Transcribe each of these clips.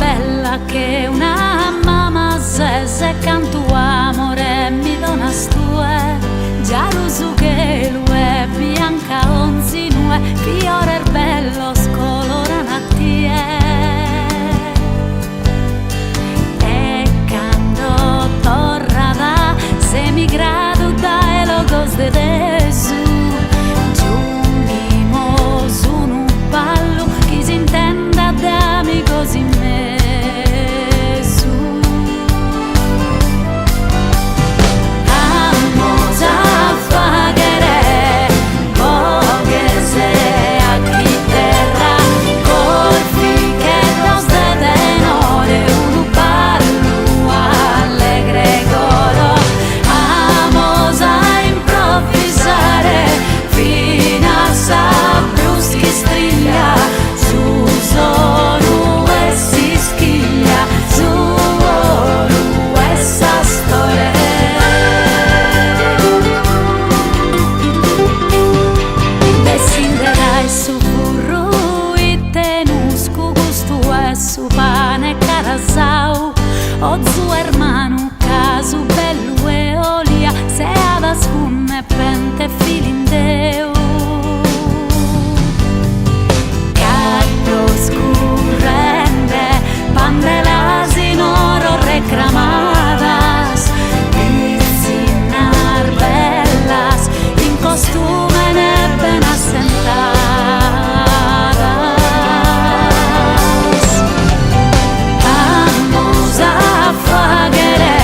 bella che una mamma se canto amore mi donas tue, gialusu che lue bianca onzinue, fiore bello scoloran a tie. E quando torrada se mi grado da elogos de Desu, giungimos un ballo chi si intenda de amigos in me. Su pane carasau, o zu hermano casu bellu e olia, se adas funne pente filindeu. Caldo scurrende, pandelas in oro recramadas, piscinar bellas, in costume ne ben assentadas. Faghere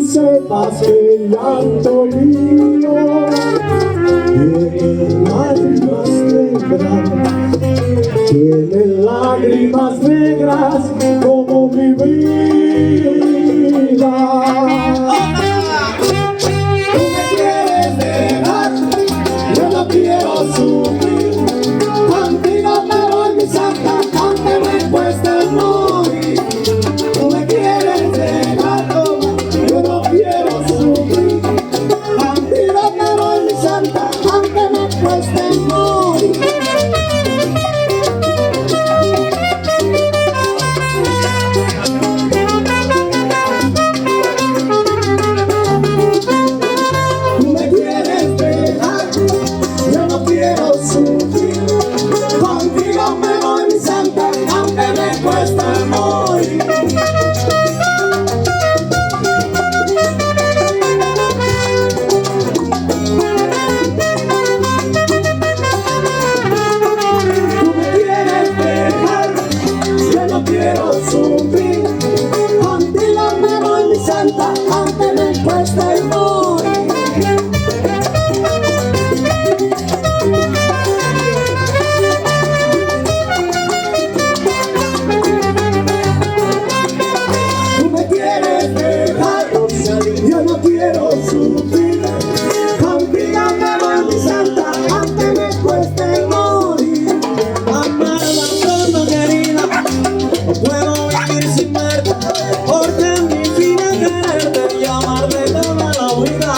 sepas que el llanto mío sufrir. Contigo me voy, mi santa, aunque me cueste morir. Tú me quieres dejar, yo no quiero sufrir. Contigo me voy, mi santa, aunque me cueste morir. Tú me quieres dejar, yo no quiero sufrir. Contigo me voy, mi santa, aunque me cueste morir. Tú me quieres dejar, yo no quiero sufrir. Contigo me voy, mi santa, aunque me cueste morir. Tú me quieres dejar, yo no quiero sufrir. Contigo me voy, mi santa, aunque me cueste morir. Amada santa querida, no puedo vivir sin verte, porque es mi fin es quererte y amarte toda la vida.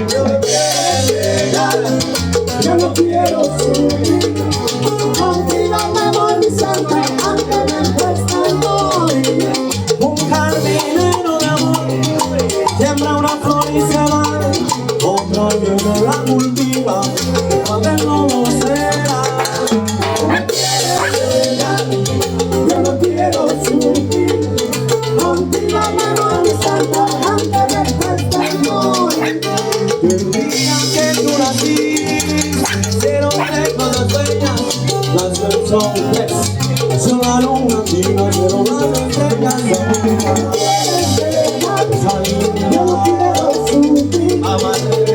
Tú me quieres dejar, yo no quiero sufrir. Contigo me voy, mi santa, aunque me cueste morir. Un jardinero de amor siembra una flor y se va, otro viene la cultiva, otra no lo será. Yo no quiero sufrir. Contigo me voy, mi santa, aunque me cueste morir. El día que tú naciste, era un eco de sueños, las del sol son la luna china, pero las estrellas son Yo no quiero sufrir.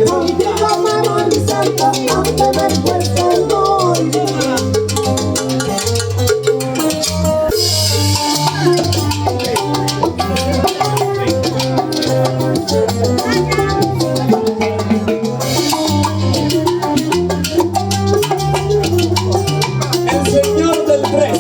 Contigo me voy, mi santa, aunque me cueste morir. el señor del tres.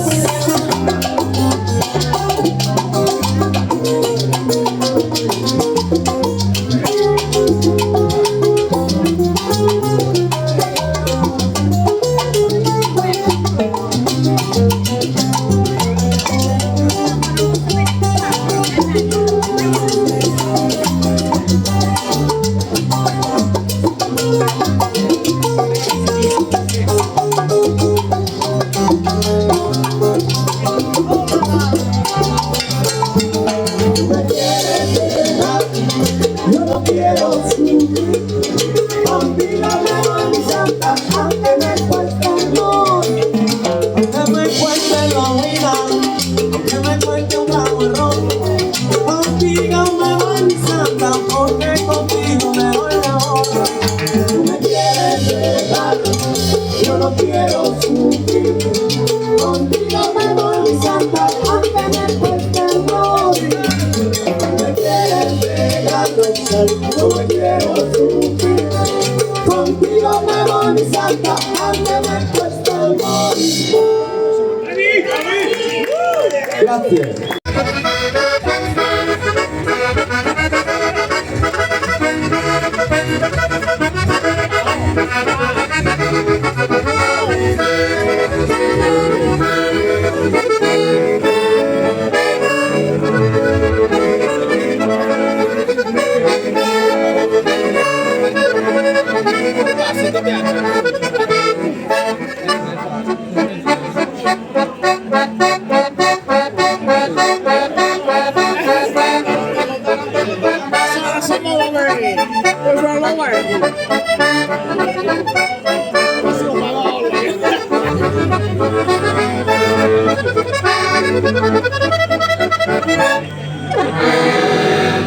Tú me quieres dejar, yo no quiero sufrir. Contigo me voy, mi santa, aunque me cueste morir. Aunque me cueste la vida, aunque me cueste un trago de ron, contigo me voy, mi santa, porque contigo me voy mejor. Tú me quieres dejar, yo no quiero sufrir. Contigo me voy, mi santa, aunque me cueste morir. Tú me quieres dejar, yo no quiero sufrir. Contigo me voy, mi santa, aunque me cueste morir. Gracias.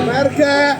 Marca.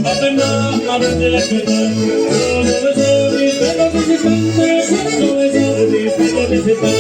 Bapenda aprende la verdad. Solo besos, pero que se canta, solo besos, pero que se canta.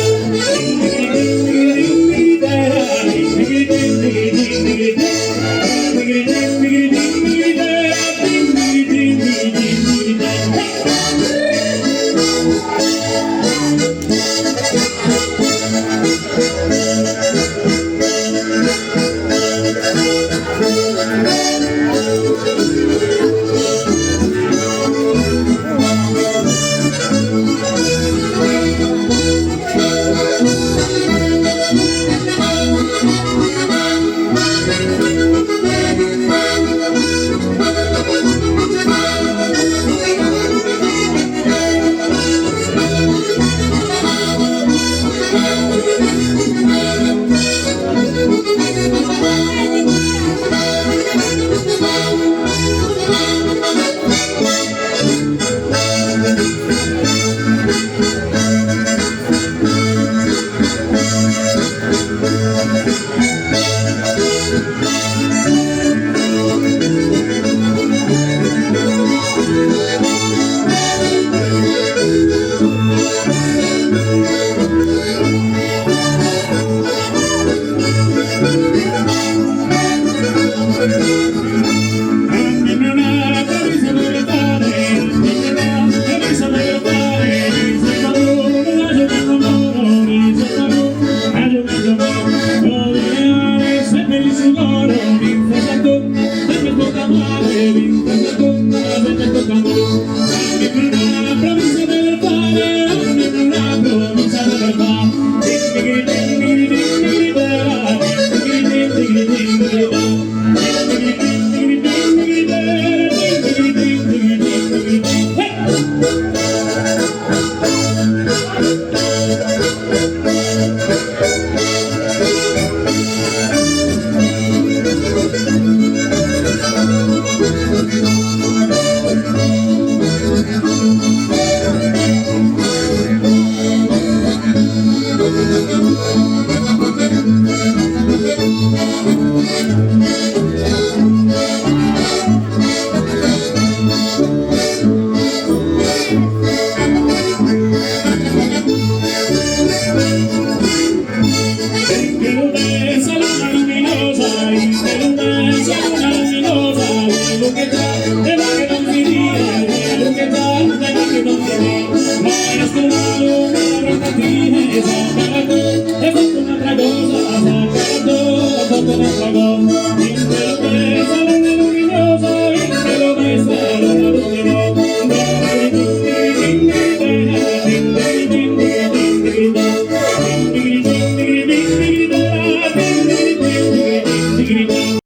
No